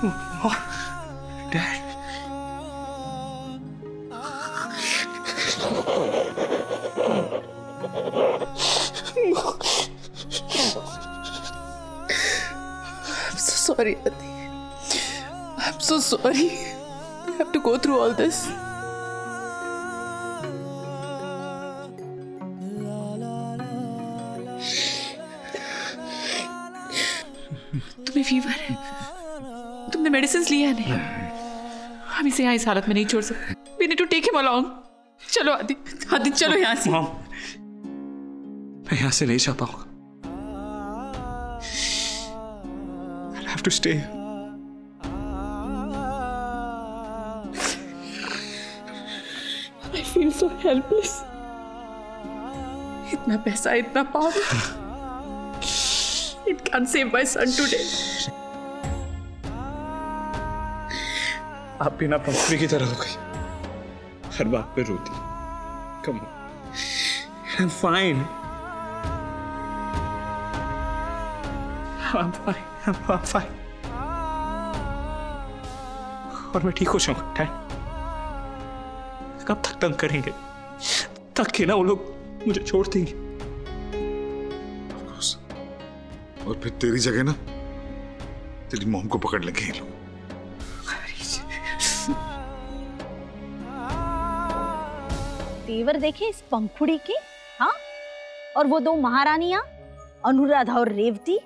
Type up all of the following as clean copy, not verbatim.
Dad, I'm so sorry, Adi. I'm so sorry. You have to go through all this. तुम्हें fever है? तुमने medicine लिया है? नहीं, हम इसे यहाँ इस हालत में नहीं छोड़ सकते. We need to take him along. चलो आदि, आदि चलो यहाँ से. मॉम, मैं यहाँ से नहीं जा पाऊंगा. I'll have to stay. I feel so helpless. इतना पैसा, इतना power. It can't save my son today. आप बिना पंखुड़ी की तरह हो गई, हर बात पे रोती. Come on, I'm fine. I'm fine. I'm fine. और मैं ठीक हो जाऊंगा. डैड, कब तक तंग करेंगे? तक के ना वो लोग मुझे छोड़ देंगे. और फिर तेरी जगह ना तेरी मॉम को पकड़ लेंगे ये लोग. तेवर देखे इस पंखुड़ी की. हाँ, और वो दो महारानियां अनुराधा और रेवती.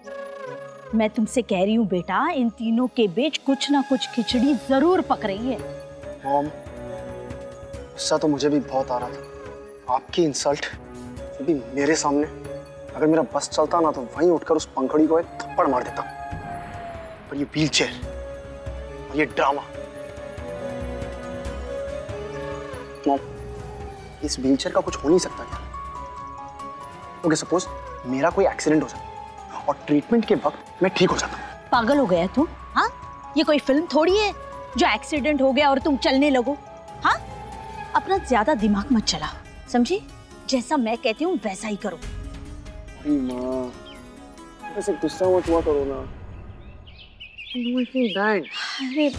मैं तुमसे कह रही हूँ बेटा, इन तीनों के बीच कुछ ना कुछ खिचड़ी जरूर पक रही है. मॉम, गुस्सा तो मुझे भी बहुत आ रहा था. आपकी इंसल्ट भी मेरे सामने. अगर मेरा बस चलता ना तो वहीं उठकर उस पंखुड़ी को एक थप्पड़ मार देता. पर ये व्हीलचेयर और ये ड्रामा. मॉम, इस व्हीलचेयर का कुछ हो नहीं सकता क्या? ओके, सपोज मेरा कोई एक्सीडेंट हो जाता और ट्रीटमेंट के वक्त मैं ठीक हो जाता. पागल हो गया तू? हाँ, ये कोई फिल्म थोड़ी है जो एक्सीडेंट हो गया और तुम चलने लगो. हाँ, अपना ज्यादा दिमाग मत चलाओ, समझी? जैसा मैं कहती हूँ वैसा ही करो. माँ, ऐसे गुस्सा मत हुआ करो ना. अरे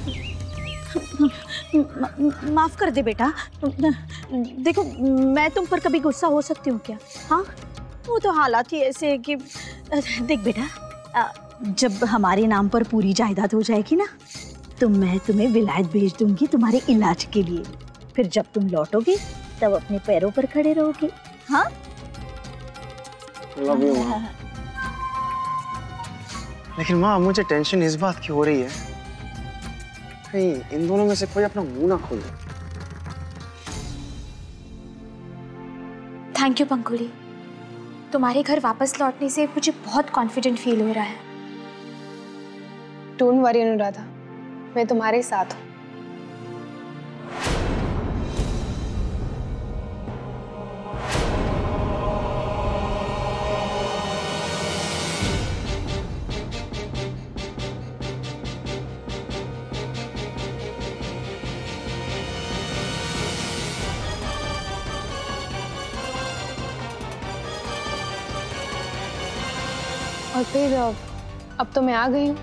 माफ कर दे बेटा. देखो, मैं तुम पर कभी गुस्सा हो सकती हूँ क्या? हाँ, वो तो हालात ही ऐसे है कि देख बेटा, जब हमारे नाम पर पूरी जायदाद हो जाएगी ना, तो मैं तुम्हें विलायत भेज दूंगी तुम्हारे इलाज के लिए. फिर जब तुम लौटोगी तब अपने पैरों पर खड़े रहोगी. हाँ, लव यू माँ. लेकिन माँ, मुझे टेंशन इस बात की हो रही है कहीं इन दोनों में से कोई अपना मुंह ना खोले. थैंक यू पंखुड़ी, तुम्हारे घर वापस लौटने से मुझे बहुत कॉन्फिडेंट फील हो रहा है. डोंट वरी अनुराधा, मैं तुम्हारे साथ हूँ. और फिर अब तो मैं आ गई हूँ,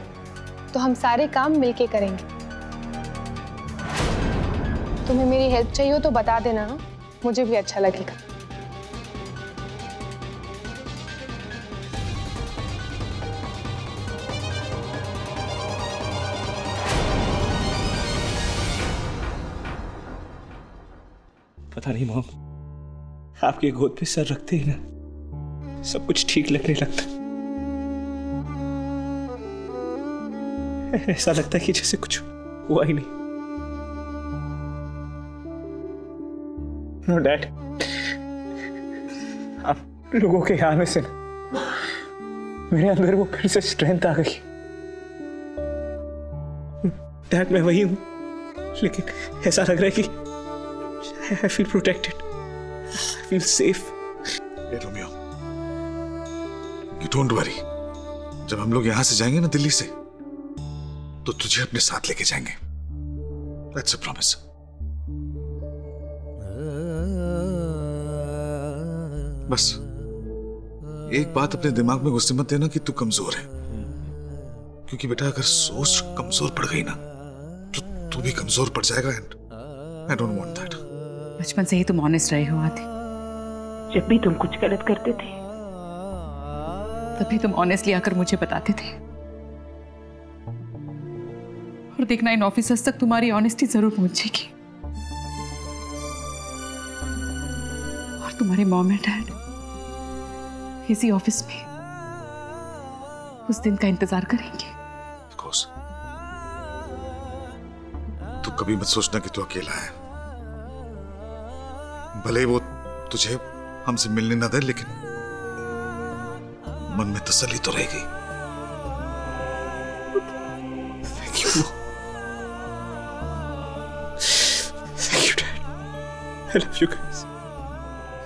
तो हम सारे काम मिलके करेंगे. तुम्हें मेरी हेल्प चाहिए हो तो बता देना. हाँ, मुझे भी अच्छा लगेगा. पता नहीं मॉम, आपके गोद पे सर रखते ही ना सब कुछ ठीक लगने लगता. ऐसा लगता है कि जैसे कुछ हुआ ही नहीं. नो डैड, आप लोगों के आने से मेरे अंदर वो फिर से स्ट्रेंथ आ गई. डैड, मैं वही हूं, लेकिन ऐसा लग रहा है कि I feel protected. I feel safe. Hey Romeo, you don't worry. जब हम लोग यहाँ से जाएंगे ना दिल्ली से, तो तुझे अपने साथ लेके जाएंगे. That's a promise. बस एक बात अपने दिमाग में घुसने मत देना कि तू कमजोर है, क्योंकि बेटा अगर सोच कमजोर पड़ गई ना तो तू भी कमजोर पड़ जाएगा and I don't want that. बचपन से ही तुम ऑनेस्ट रहे हो आदि। जब भी तुम कुछ गलत करते थे तभी तुम ऑनेस्टली आकर मुझे बताते थे, और देखना इन ऑफिसर्स तक तुम्हारी ऑनेस्टी जरूर पहुंचेगी। और तुम्हारे मॉम एंड डैड इसी ऑफिस में उस दिन का इंतजार करेंगे। Of course. तू कभी मत सोचना कि तू अकेला है। भले वो तुझे हमसे मिलने ना दे, लेकिन मन में तसल्ली तो रहेगी। Thank you. Thank you, Dad. I love you guys.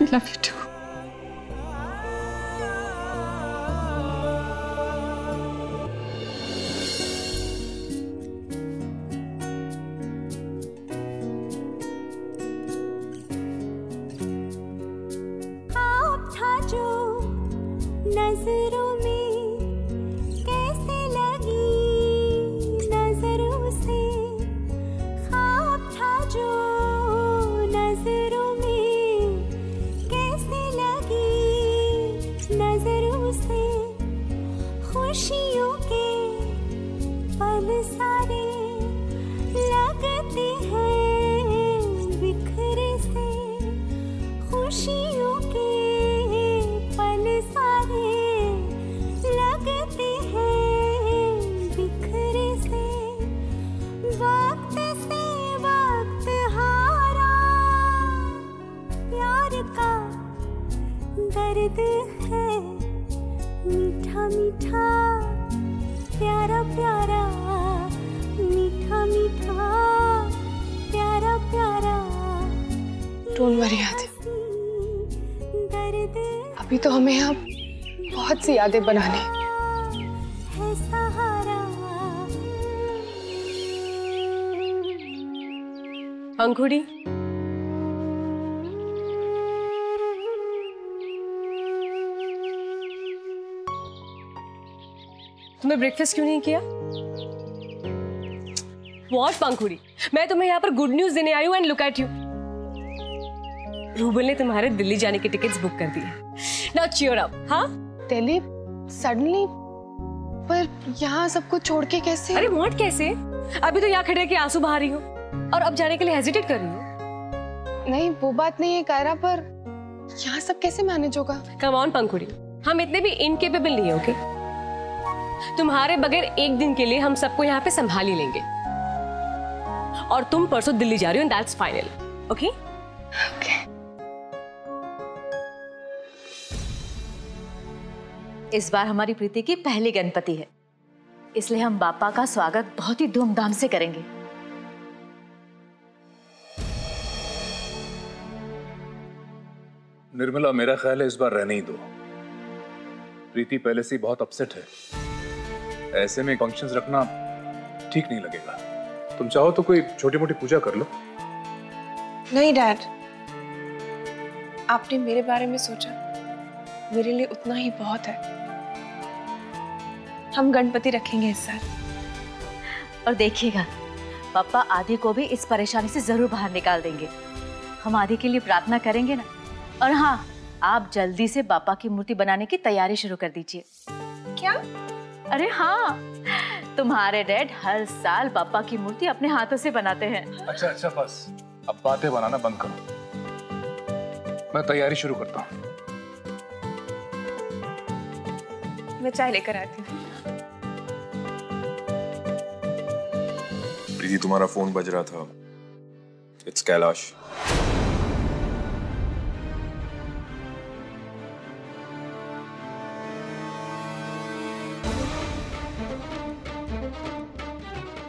I love you too. नजरों में कैसे लगी नजरों से, ख्वाब था जो नजरों में कैसे लगी नजरों से, खुशियों के पल सारे लगते हैं बिखरे से, खुशियों के पल सारे लगते हैं बिखरे से, वक्त से वक्त हारा प्यार का दर्द है, मीठा मीठा प्यारा प्यारा, मीठा मीठा प्यारा प्यारा। डोंट वरी आदि, अभी तो हमें यहाँ बहुत सी यादें बनानी है सहारा। पंखुड़ी, तुमने ब्रेकफास्ट क्यों नहीं किया? व्हाट पंखुड़ी, मैं तुम्हें यहाँ पर गुड न्यूज देने आई हूँ and look at you. Rouble ने तुम्हारे दिल्ली जाने की टिकट्स बुक कर दी है। Now cheer up. हाँ, दिल्ली सडनली, पर यहाँ सब कुछ छोड़ के कैसे? अरे व्हाट कैसे? अभी तो यहाँ खड़े के आंसू बहा रही हो और अब जाने के लिए हेजिटेट कर रही हो। नहीं वो बात नहीं है कायरा, पर यहाँ सब कैसे मैनेज होगा? कम ऑन पंखुड़ी, हम इतने भी इनकेपेबल नहीं है, ओके? तुम्हारे बगैर एक दिन के लिए हम सबको यहाँ पे संभाल ही लेंगे, और तुम परसों दिल्ली जा रही हो, दैट्स फाइनल, ओके? ओके। इस बार हमारी प्रीति की पहली गणपति है, इसलिए हम बापा का स्वागत बहुत ही धूमधाम से करेंगे। निर्मला, मेरा ख्याल है इस बार रहने ही दो। प्रीति पहले से ही बहुत अपसेट है, ऐसे में फंक्शंस रखना ठीक नहीं लगेगा। तुम चाहो तो कोई छोटी मोटी पूजा कर लो। नहीं डैड, आपने मेरे बारे में सोचा, मेरे लिए उतना ही बहुत है। हम गणपति रखेंगे इस साल। और देखिएगा, पापा आदि को भी इस परेशानी से जरूर बाहर निकाल देंगे। हम आदि के लिए प्रार्थना करेंगे ना। और हाँ, आप जल्दी से पापा की मूर्ति बनाने की तैयारी शुरू कर दीजिए। क्या? अरे हाँ, तुम्हारे डैड हर साल पापा की मूर्ति अपने हाथों से बनाते हैं। अच्छा अच्छा, बस अब बातें बनाना बंद करो, मैं तैयारी शुरू करता हूँ। मैं चाय लेकर आती हूँ। प्रीति, तुम्हारा फोन बज रहा था। इट्स कैलाश।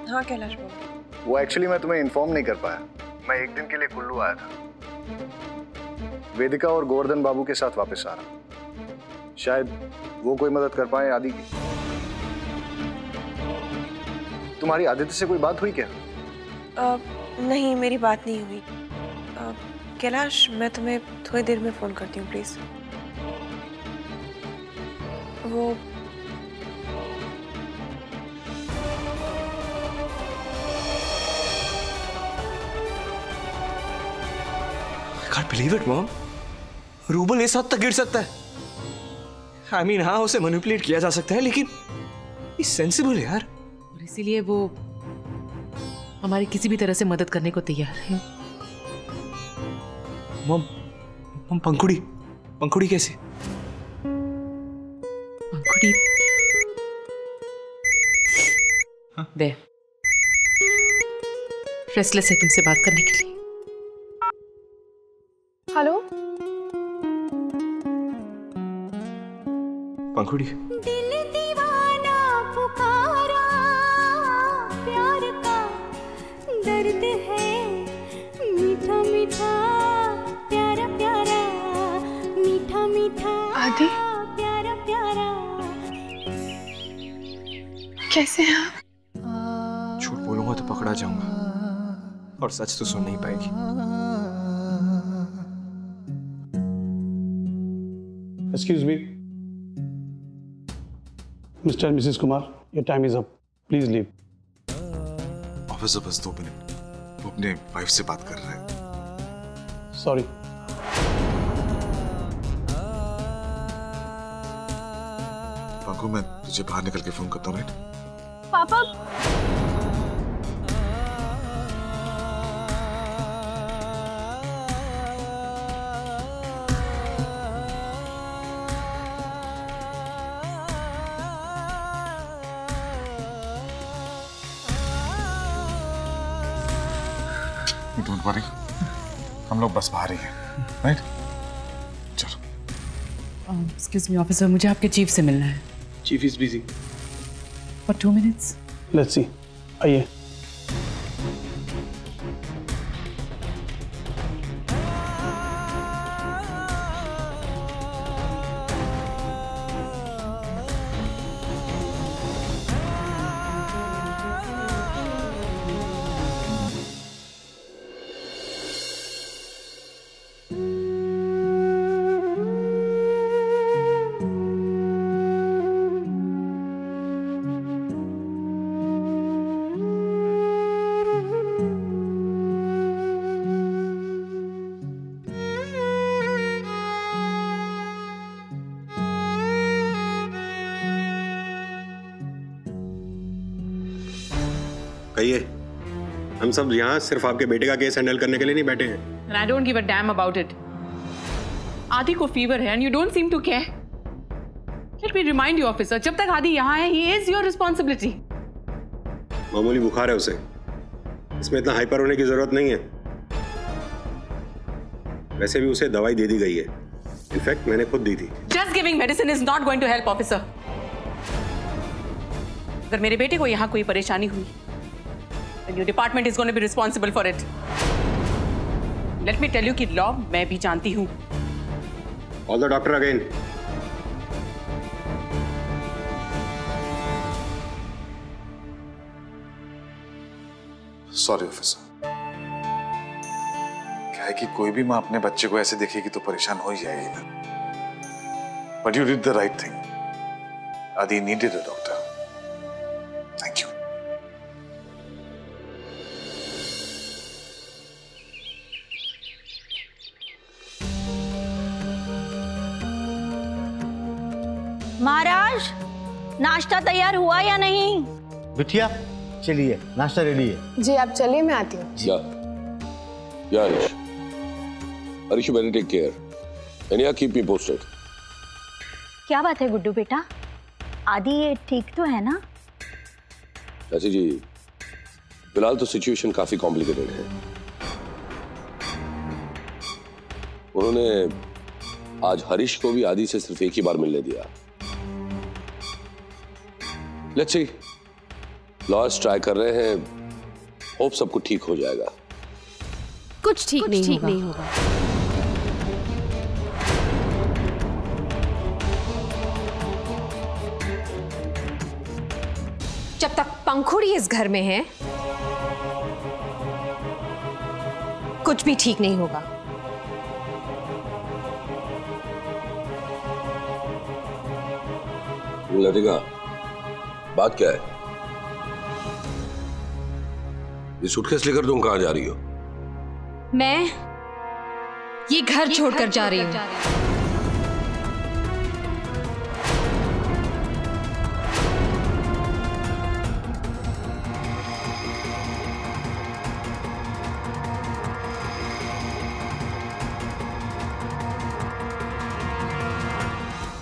हाँ कैलाश बोलो। वो एक्चुअली मैं तुम्हें इन्फॉर्म नहीं कर पाया, मैं एक दिन के लिए कुल्लू आया था। वेदिका और गोवर्धन बाबू के साथ वापस आ रहा, शायद वो कोई मदद कर पाए आदि की। तुम्हारी आदित्य से कोई बात हुई क्या? नहीं, मेरी बात नहीं हुई। कैलाश, मैं तुम्हें थोड़ी देर में फोन करती हूँ please. I can't believe it, Mom. Rouble इस हद तक गिर सकता है। I mean, हाँ उसे मैनिपुलेट किया जा सकता है, लेकिन ये सेंसिबल है यार। और इसीलिए वो हमारी किसी भी तरह से मदद करने को तैयार है। मम पंखुड़ी कैसे? पंखुड़ी दे रेस्टलेस है तुमसे बात करने के लिए। हेलो पंखुड़ी, दिल दीवाना पुकारा, प्यार का दर्द है मीठा मीठा, प्यारा प्यारा, मीठा मीठा, आदि प्यारा प्यारा। कैसे हैं आप? झूठ बोलूंगा तो पकड़ा जाऊंगा और सच तो सुन नहीं पाएगी। Excuse me, Mr. and Mrs. Kumar, your time is up. Please leave. Officer बस 2 मिनट, वो अपने वाइफ से बात कर रहा है। Sorry. पंकु, मैं तुझे बाहर निकल के फोन करता हूँ, राइट? पापा डोंट वरी, हम लोग बस बाहर ही हैं, राइट? चलो। एक्सक्यूज मी ऑफिसर, मुझे आपके चीफ से मिलना है। Chief is busy. For 2 minutes। Let's see. आइए। कहिए, हम सब यहाँ सिर्फ आपके बेटे का केस हैंडल करने के लिए नहीं बैठे हैं। And I don't give a damn about it. आदि को फीवर है and you don't seem to care. Let me remind you, officer, जब तक आदि यहाँ है, he is your responsibility. मामूली बुखार है उसे, इसमें इतना हाइपर होने की जरूरत नहीं है। वैसे भी उसे दवाई दे दी गई है, इनफैक्ट मैंने खुद दी थी। Just giving medicine is not going to help, officer. अगर मेरे बेटे को यहाँ कोई परेशानी हुई, then your department is going to be responsible for it. Let me tell you कि law मैं भी जानती हूँ। Call the doctor again. Sorry officer. क्या है कि कोई भी माँ अपने बच्चे को ऐसे देखेगी तो परेशान हो ही जाएगी ना। But you did the right thing. Aadi needed a doctor. Thank you. महाराज, नाश्ता तैयार हुआ या नहीं? बिटिया चलिए, नाश्ता रेडी है। जी आप चलिए, मैं आती हूँ। Yeah, Harish. Harish, you better take care. And yeah, keep me posted. क्या बात है गुड्डू बेटा, आदि ये ठीक तो है ना? चाची जी, फिलहाल तो सिचुएशन काफी कॉम्प्लिकेटेड है। उन्होंने आज हरीश को भी आदि से सिर्फ एक ही बार मिलने दिया। लेट्स सी, लॉयर्स ट्राई कर रहे हैं, होप सब कुछ ठीक हो जाएगा। कुछ ठीक नहीं होगा। जब तक पंखुड़ी इस घर में है, कुछ भी ठीक नहीं होगा। लतिका, बात क्या है? ये सूटकेस लेकर तुम कहां जा रही हो? मैं ये घर छोड़कर जा रही हूँ।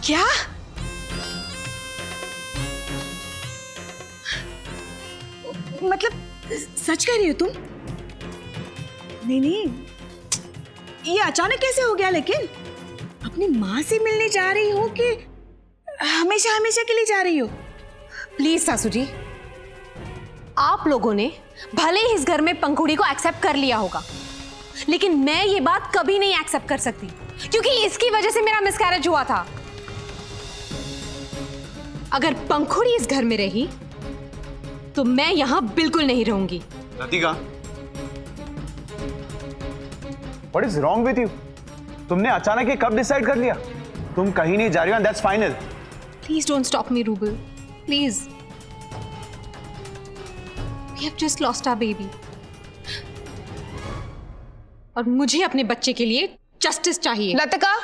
क्या? मतलब सच कह रही हो तुम? नहीं नहीं, ये अचानक कैसे हो गया? लेकिन अपनी माँ से मिलने जा रही हो कि हमेशा हमेशा के लिए जा रही हो? प्लीज सासू जी, आप लोगों ने भले ही इस घर में पंखुड़ी को एक्सेप्ट कर लिया होगा, लेकिन मैं ये बात कभी नहीं एक्सेप्ट कर सकती, क्योंकि इसकी वजह से मेरा मिसकैरेज हुआ था। अगर पंखुड़ी इस घर में रही तो मैं यहां बिल्कुल नहीं रहूंगी। Radhika, what is wrong with you? तुमने अचानक ये कब डिसाइड कर लिया? तुम कहीं नहीं जा रही हो, and that's final. Please don't stop me Rubel, please. We have just lost our baby, और मुझे अपने बच्चे के लिए जस्टिस चाहिए। लतिका,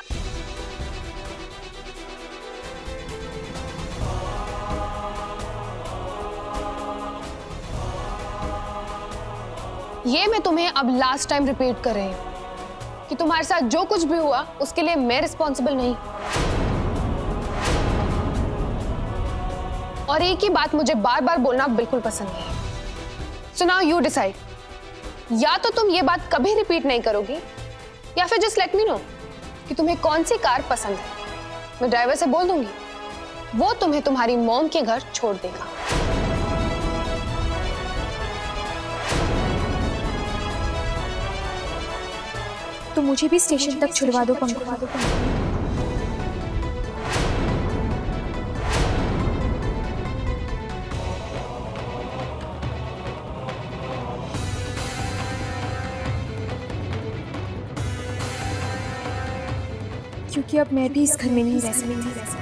ये मैं तुम्हें अब लास्ट टाइम रिपीट कर रही हूं कि तुम्हारे साथ जो कुछ भी हुआ उसके लिए मैं रिस्पॉन्सिबल नहीं। और एक ही बात मुझे बार बार बोलना बिल्कुल पसंद नहीं। सो नाउ यू डिसाइड, या तो तुम ये बात कभी रिपीट नहीं करोगी, या फिर जस्ट लेट मी नो कि तुम्हें कौन सी कार पसंद है। मैं ड्राइवर से बोल दूंगी, वो तुम्हें तुम्हारी मॉम के घर छोड़ देगा। तो मुझे भी स्टेशन तक छुड़वा दो पंखुड़ी। क्योंकि अब मैं भी इस घर में नहीं रह सकती।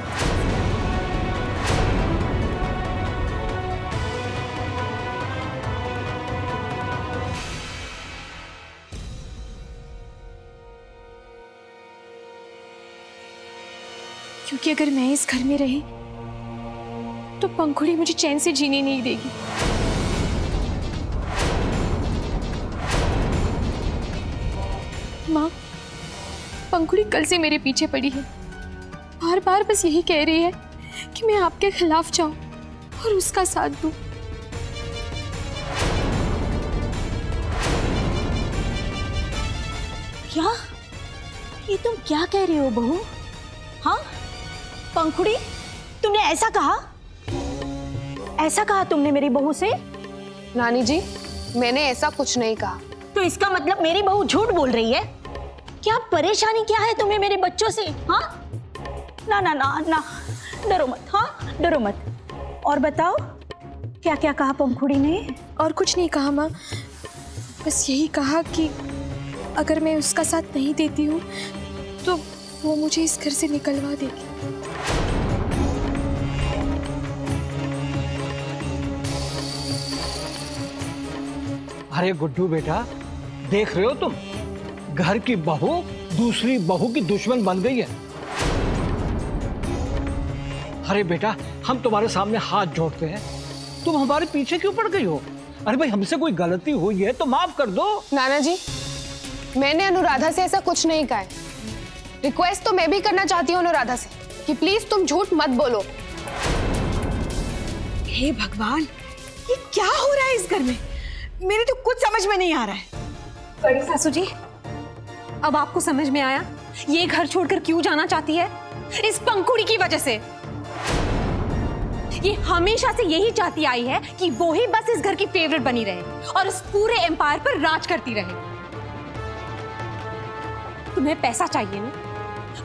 क्योंकि अगर मैं इस घर में रही तो पंखुड़ी मुझे चैन से जीने नहीं देगी। माँ, पंखुड़ी कल से मेरे पीछे पड़ी है, बार बार बस यही कह रही है कि मैं आपके खिलाफ जाऊं और उसका साथ दूं। क्या? ये तुम क्या कह रही हो बहू? हाँ पंखुड़ी, तुमने ऐसा कहा? ऐसा कहा तुमने मेरी बहू से? नानी जी, मैंने ऐसा कुछ नहीं कहा। तो इसका मतलब मेरी बहू झूठ बोल रही है? क्या परेशानी क्या है तुम्हें मेरे बच्चों से? हाँ ना ना ना ना, डरो मत। हाँ डरो मत। और बताओ क्या क्या कहा पंखुड़ी ने? और कुछ नहीं कहा माँ, बस यही कहा कि अगर मैं उसका साथ नहीं देती हूँ तो वो मुझे इस घर से निकलवा देगी। अरे गुड्डू बेटा, देख रहे हो तुम, घर की बहू दूसरी बहू की दुश्मन बन गई है। अरे बेटा, हम तुम्हारे सामने हाथ जोड़ते हैं, तुम हमारे पीछे क्यों पड़ गई हो? अरे भाई, हमसे कोई गलती हुई है तो माफ कर दो। नाना जी, मैंने अनुराधा से ऐसा कुछ नहीं कहा है। रिक्वेस्ट तो मैं भी करना चाहती हूँ अनुराधा से कि प्लीज तुम झूठ मत बोलो। हे भगवान, ये क्या हो रहा है इस घर में? मेरे तो कुछ समझ में नहीं आ रहा है। बड़ी सासू जी, अब आपको समझ में आया ये घर छोड़कर क्यों जाना चाहती है? इस पंखुड़ी की वजह से। ये हमेशा से यही चाहती आई है कि वो ही बस इस घर की फेवरेट बनी रहे और इस पूरे एम्पायर पर राज करती रहे। तुम्हें पैसा चाहिए ना,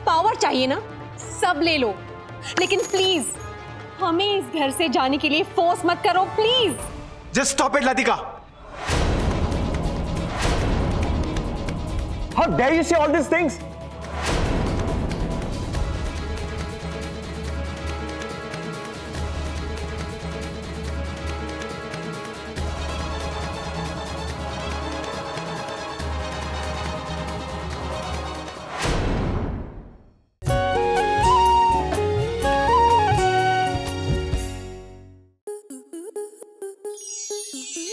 पावर चाहिए ना, सब ले लो, लेकिन प्लीज हमें इस घर से जाने के लिए फोर्स मत करो, please. Just stop it Latika. How dare you say all these things?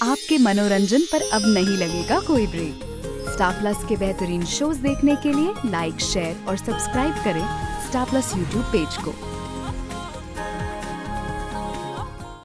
आपके मनोरंजन पर अब नहीं लगेगा कोई ब्रेक। स्टार प्लस के बेहतरीन शोज देखने के लिए लाइक, शेयर और सब्सक्राइब करें स्टार प्लस यूट्यूब पेज को।